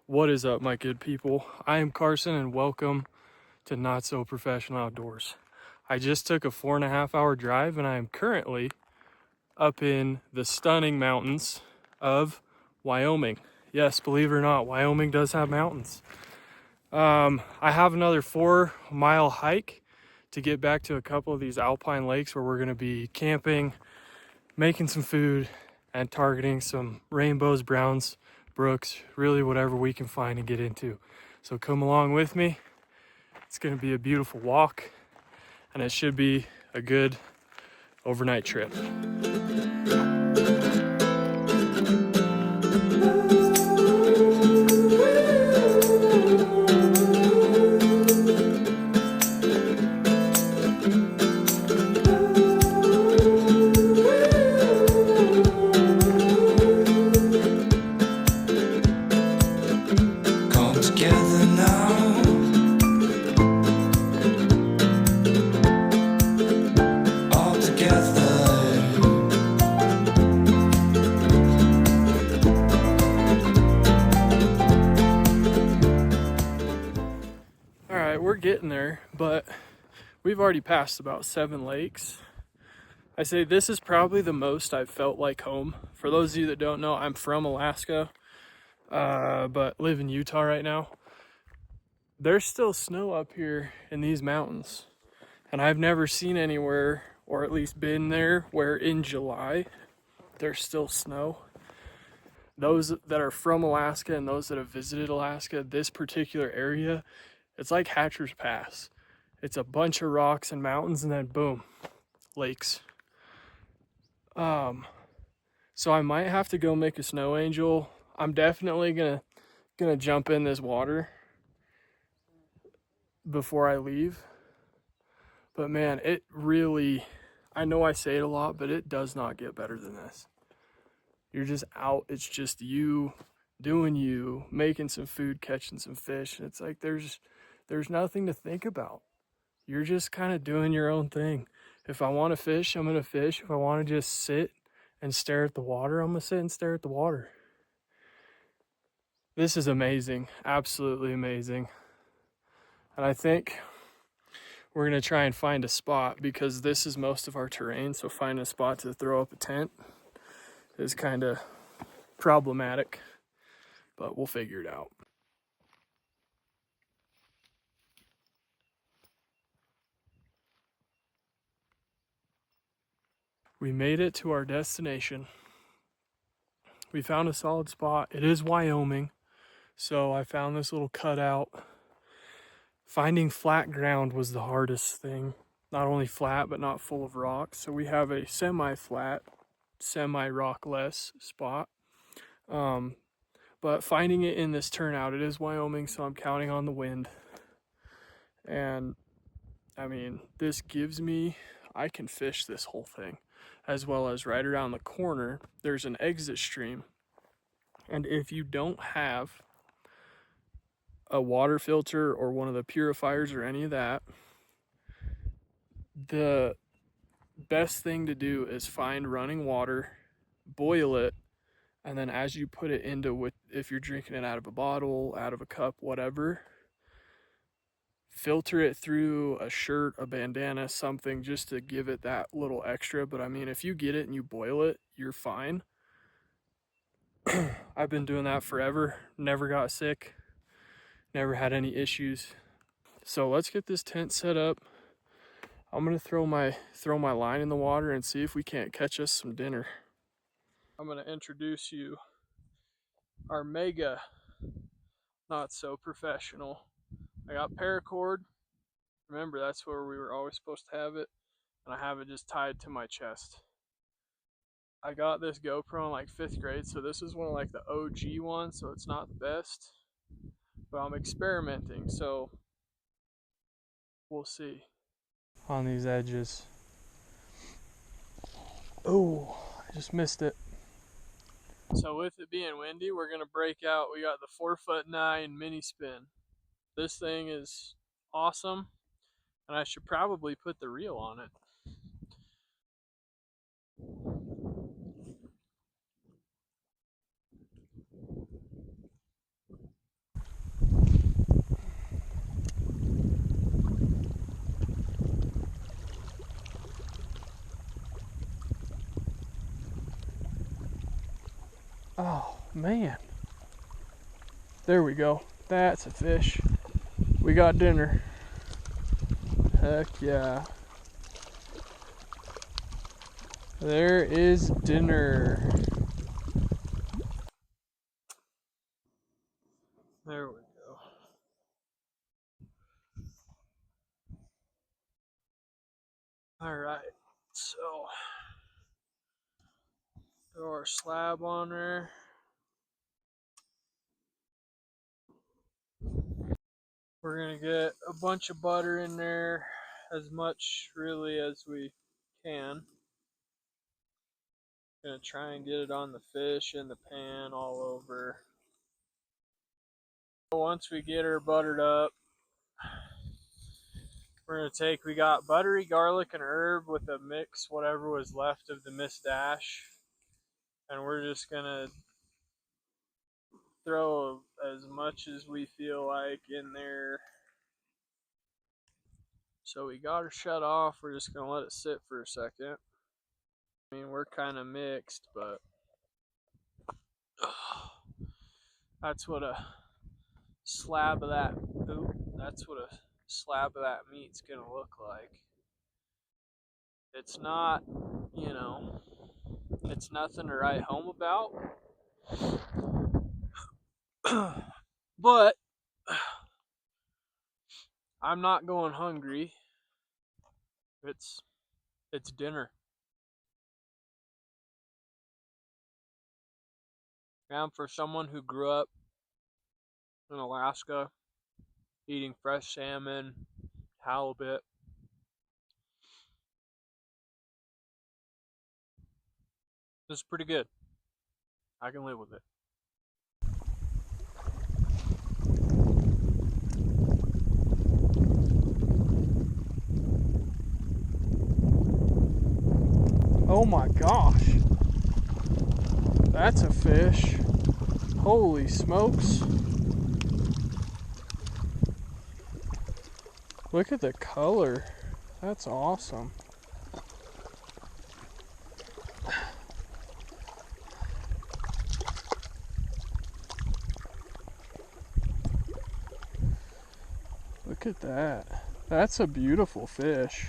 What is up, my good people? I am Carson and welcome to Not So Professional Outdoors. I just took a 4.5 hour drive and I am currently up in the stunning mountains of Wyoming. Yes, believe it or not, Wyoming does have mountains. I have another 4 mile hike to get back to a couple of these alpine lakes where we're going to be camping, making some food, and targeting some rainbows, browns, brooks, really whatever we can find and get into. So come along with me. It's going to be a beautiful walk, and it should be a good overnight trip. We're getting there, but we've already passed about 7 lakes. I say this is probably the most I've felt like home. For those of you that don't know, I'm from Alaska, but live in Utah right now. There's still snow up here in these mountains, and I've never seen anywhere, or at least been there, where in July there's still snow. Those that are from Alaska and those that have visited Alaska, this particular area, it's like Hatcher's Pass. It's a bunch of rocks and mountains and then boom, lakes. So I might have to go make a snow angel. I'm definitely gonna jump in this water before I leave. But man, it really, I know I say it a lot, but it does not get better than this. You're just out, it's just you doing you, making some food, catching some fish. It's like there's nothing to think about. You're just kind of doing your own thing. If I want to fish, I'm going to fish. If I want to just sit and stare at the water, I'm going to sit and stare at the water. This is amazing. Absolutely amazing. And I think we're going to try and find a spot because this is most of our terrain. So finding a spot to throw up a tent is kind of problematic, but we'll figure it out. We made it to our destination. We found a solid spot. It is Wyoming, so I found this little cutout. Finding flat ground was the hardest thing. Not only flat, but not full of rocks. So we have a semi-flat, semi-rockless spot. But finding it in this turnout, it is Wyoming, so I'm counting on the wind. And I mean, this gives me, I can fish this whole thing. As well as right around the corner, there's an exit stream. And if you don't have a water filter or one of the purifiers or any of that, the best thing to do is find running water, boil it, and then as you put it into, if you're drinking it out of a bottle, out of a cup, whatever, filter it through a shirt, a bandana, something, just to give it that little extra. But I mean, if you get it and you boil it, you're fine. I've been doing that forever, never got sick, never had any issues. So let's get this tent set up. I'm gonna throw my line in the water and see if we can't catch us some dinner. I'm gonna introduce you our mega not so professional. I got paracord. Remember, that's where we were always supposed to have it, and I have it just tied to my chest. I got this GoPro in like 5th grade, so this is one of like the OG ones, so it's not the best, but I'm experimenting, so we'll see. On these edges. Oh, I just missed it. So with it being windy, we're gonna break out. We got the 4'9" mini spin. This thing is awesome, and I should probably put the reel on it. Man. There we go. That's a fish. We got dinner. Heck yeah. There is dinner. There we go. All right. So, throw our slab on there. We're gonna get a bunch of butter in there, as much really as we can. Gonna try and get it on the fish and the pan all over. Once we get her buttered up, we're gonna take, we got buttery garlic and herb with a mix, whatever was left of the Miss Dash, and we're just gonna throw as much as we feel like in there. So we got her shut off. We're just gonna let it sit for a second. I mean, we're kind of mixed, but that's what a slab of that, that's what a slab of that meat's gonna look like. It's not, you know, it's nothing to write home about. But I'm not going hungry. It's dinner. And for someone who grew up in Alaska eating fresh salmon, halibut, this is pretty good. I can live with it. Oh my gosh. That's a fish. Holy smokes. Look at the color. That's awesome. Look at that. That's a beautiful fish.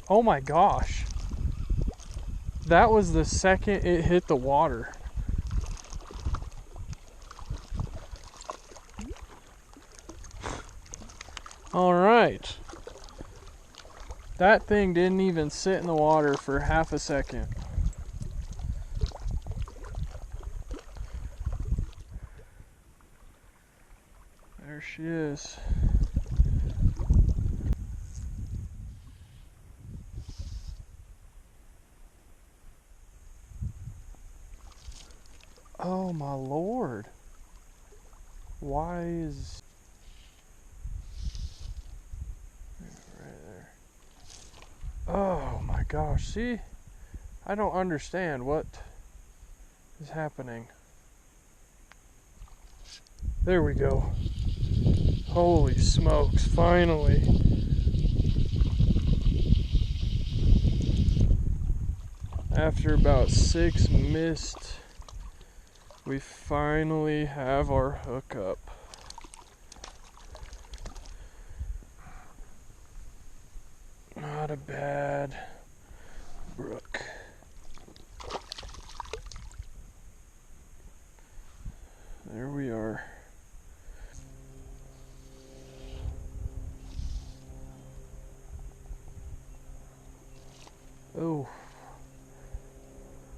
Oh my gosh. That was the second it hit the water. All right. That thing didn't even sit in the water for half a second. There she is. Oh my Lord. Why is... right there. Oh my gosh, see? I don't understand what is happening. There we go. Holy smokes, finally. After about 6 missed, we finally have our hookup. Not a bad brook. There we are. Oh,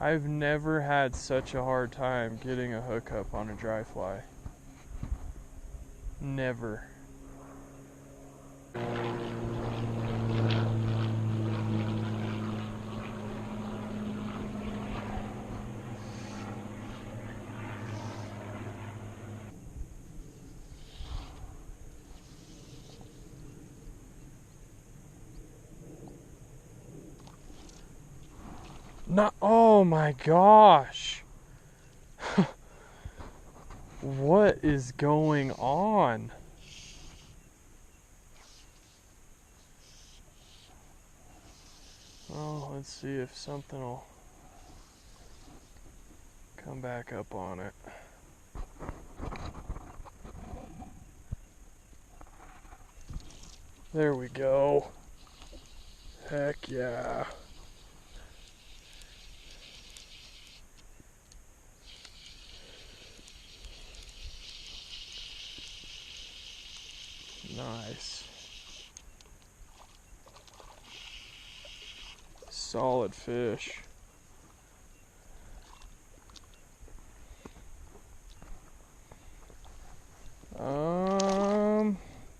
I've never had such a hard time getting a hookup on a dry fly. Never. Not, oh my gosh. What is going on? Well, let's see if something will come back up on it. There we go. Heck yeah. Nice. Solid fish.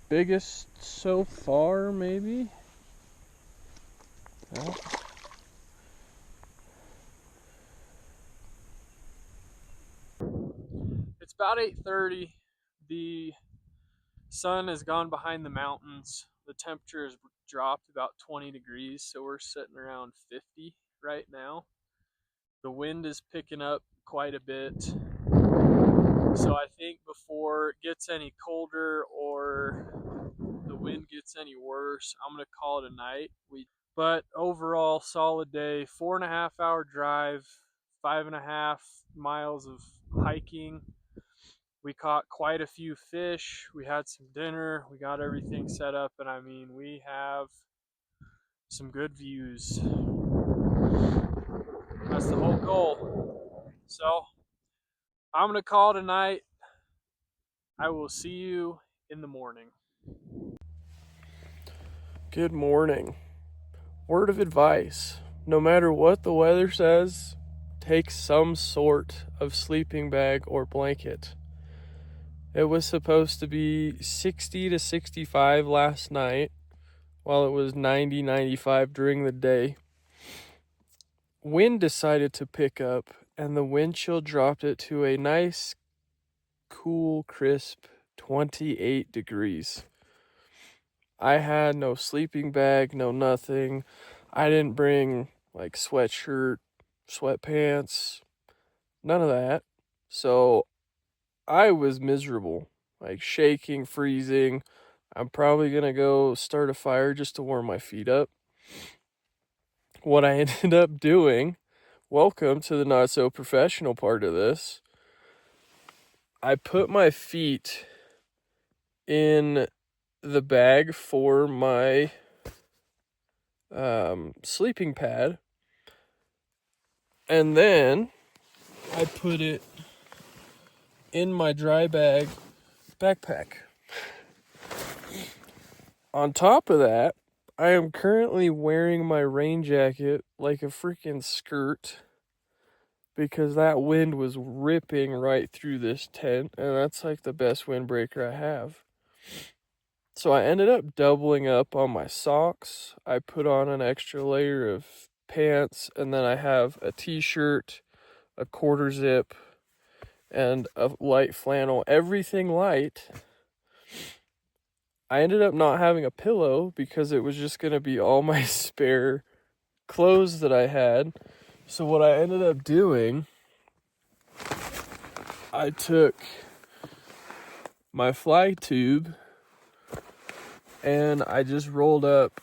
Biggest so far, maybe? Yeah. It's about 8:30. The sun has gone behind the mountains. The temperature has dropped about 20 degrees, so we're sitting around 50 right now. The wind is picking up quite a bit. So I think before it gets any colder or the wind gets any worse, I'm going to call it a night. But overall, solid day. 4.5 hour drive, 5.5 miles of hiking. We caught quite a few fish. We had some dinner. We got everything set up, and I mean, we have some good views. That's the whole goal. So I'm going to call it a night. I will see you in the morning. Good morning. Word of advice: no matter what the weather says, take some sort of sleeping bag or blanket. It was supposed to be 60 to 65 last night, while it was 90, 95 during the day. Wind decided to pick up, and the wind chill dropped it to a nice, cool, crisp 28 degrees. I had no sleeping bag, no nothing. I didn't bring like sweatshirt, sweatpants, none of that. So I was miserable, like shaking, freezing. I'm probably going to go start a fire just to warm my feet up. What I ended up doing, welcome to the not so professional part of this, I put my feet in the bag for my sleeping pad, and then I put it in my dry bag backpack. On top of that, I am currently wearing my rain jacket like a freaking skirt because that wind was ripping right through this tent, and that's like the best windbreaker I have. So I ended up doubling up on my socks. I put on an extra layer of pants, and then I have a t-shirt, a quarter zip, and a light flannel, everything light. I ended up not having a pillow because it was just going to be all my spare clothes that I had. So what I ended up doing, I took my fly tube and I just rolled up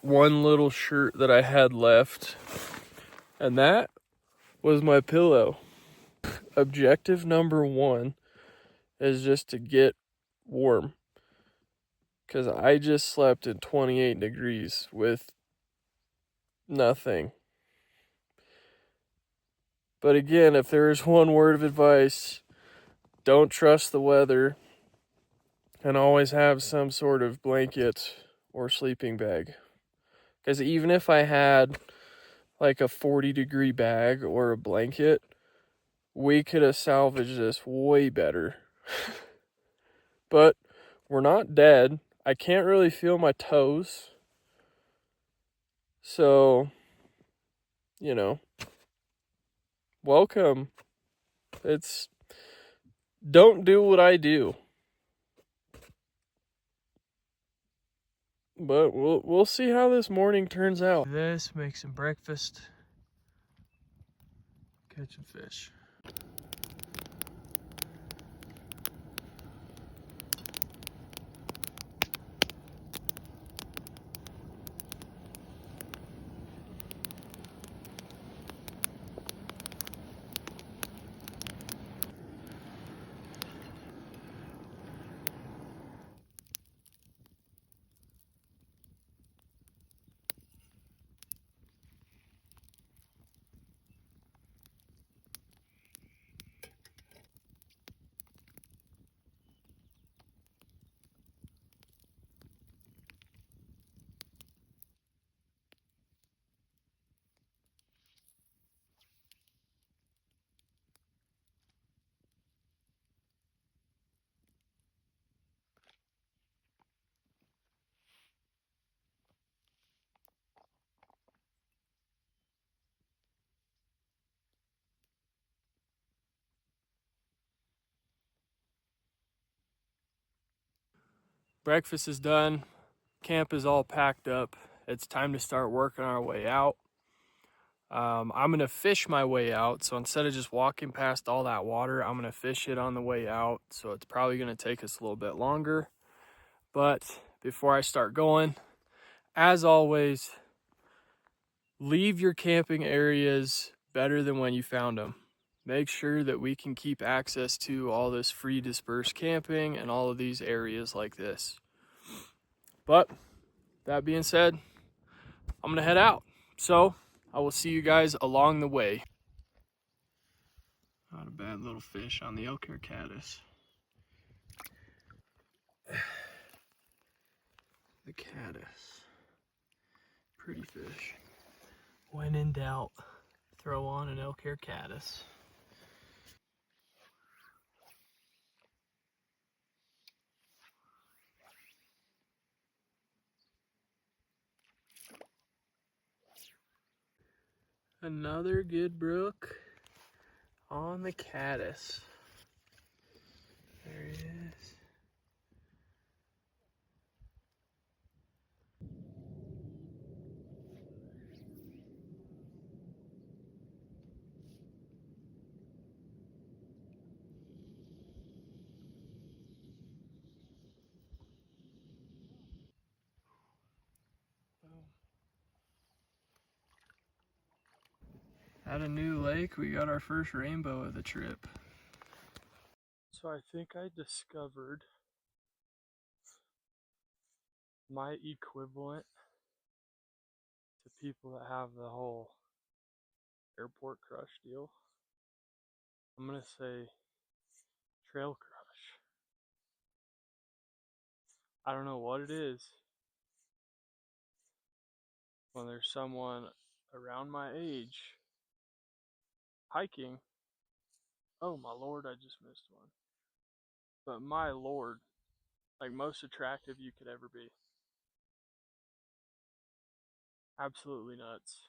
one little shirt that I had left, and that was my pillow. Objective number one is just to get warm, because I just slept in 28 degrees with nothing. But again, if there is one word of advice, don't trust the weather, and always have some sort of blanket or sleeping bag. Because even if I had like a 40-degree bag or a blanket, we could have salvaged this way better. But we're not dead. I can't really feel my toes. So, welcome. Don't do what I do. But we'll see how this morning turns out. Make some breakfast, catch some fish. breakfast is done. Camp is all packed up. It's time to start working our way out. I'm gonna fish my way out. So instead of just walking past all that water, I'm gonna fish it on the way out. So it's probably gonna take us a little bit longer. But before I start going, as always, leave your camping areas better than when you found them. Make sure that we can keep access to all this free dispersed camping and all of these areas like this. But that being said, I'm gonna head out. So I will see you guys along the way. Not a bad little fish on the elk hair caddis. The caddis. Pretty fish. When in doubt, throw on an elk hair caddis. Another good brook on the caddis. There he is. At a new lake, we got our first rainbow of the trip. So I think I discovered my equivalent to people that have the whole airport crush deal. I'm gonna say trail crush. I don't know what it is when there's someone around my age hiking. Oh my lord, I just missed one. But my lord, like most attractive you could ever be. Absolutely nuts.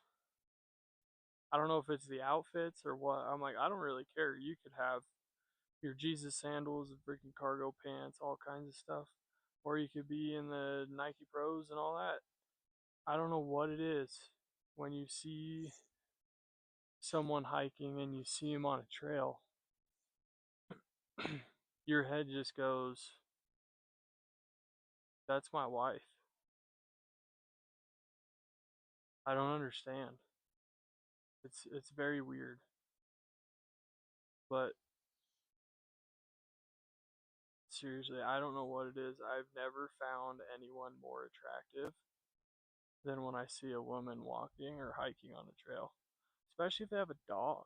I don't know if it's the outfits or what. I'm like, I don't really care. You could have your Jesus sandals, freaking cargo pants, all kinds of stuff. Or you could be in the Nike Pros and all that. I don't know what it is when you see someone hiking and you see him on a trail. Your head just goes, that's my wife. I don't understand. It's very weird. But seriously, I don't know what it is. I've never found anyone more attractive than when I see a woman walking or hiking on a trail, especially if they have a dog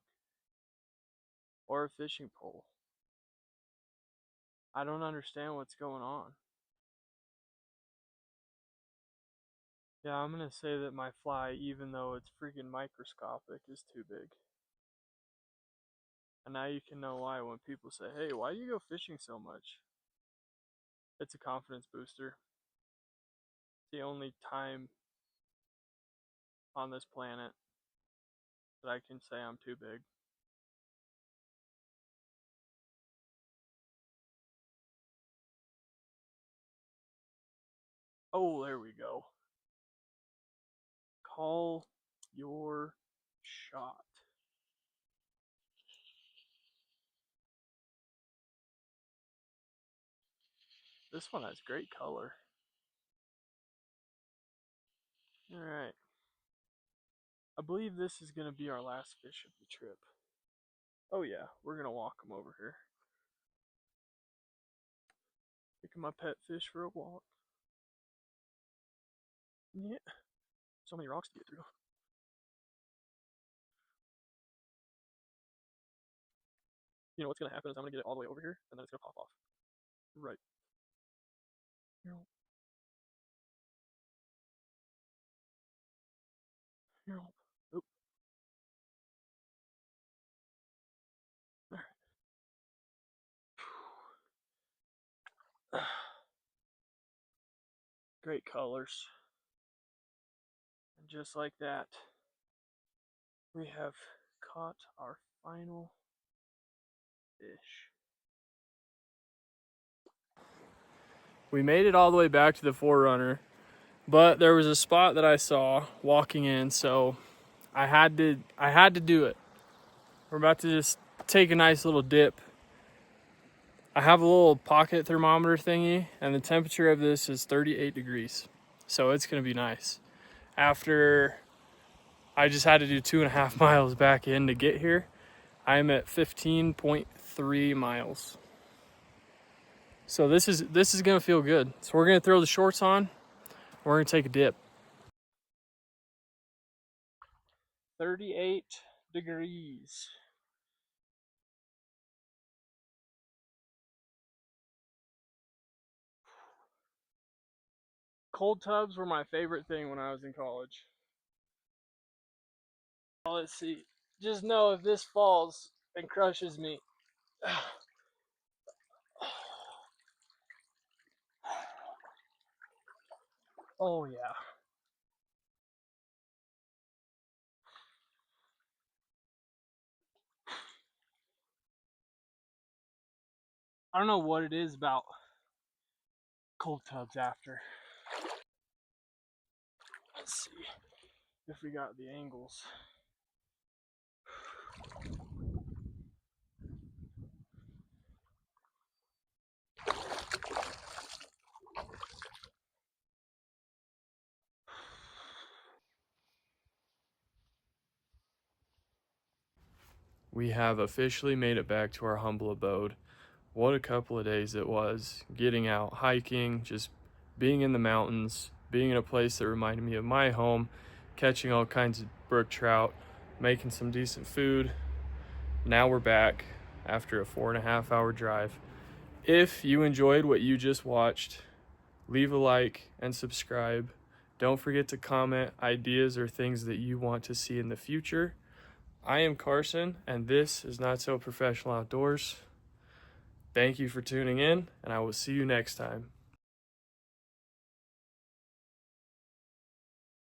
or a fishing pole. I don't understand what's going on. Yeah, I'm gonna say that my fly, even though it's freaking microscopic, is too big. And now you can know why when people say, hey, why do you go fishing so much? It's a confidence booster. It's the only time on this planet that I can say I'm too big. Oh, there we go. Call your shot. This one has great color. Alright. I believe this is going to be our last fish of the trip. Oh yeah, we're going to walk them over here. Taking my pet fish for a walk. Yeah. So many rocks to get through. You know what's going to happen is I'm going to get it all the way over here, and then it's going to pop off. Right. Here. Here. Oop. Alright. Great colors. And just like that, we have caught our final fish. We made it all the way back to the Forerunner, but there was a spot that I saw walking in, so I had to do it. We're about to just take a nice little dip. I have a little pocket thermometer thingy, and the temperature of this is 38 degrees. So it's gonna be nice. After I just had to do 2.5 miles back in to get here, I'm at 15.3 miles. So this is gonna feel good. So we're gonna throw the shorts on, we're gonna take a dip. 38 degrees. Cold tubs were my favorite thing when I was in college. Let's see. Just know if this falls and crushes me. Oh yeah. I don't know what it is about cold tubs after. Let's see if we got the angles. We have officially made it back to our humble abode. What a couple of days it was, getting out hiking, just being in the mountains, being in a place that reminded me of my home, catching all kinds of brook trout, making some decent food. Now we're back after a 4.5 hour drive. If you enjoyed what you just watched, leave a like and subscribe. Don't forget to comment ideas or things that you want to see in the future. I am Carson, and this is Not So Professional Outdoors. Thank you for tuning in, and I will see you next time.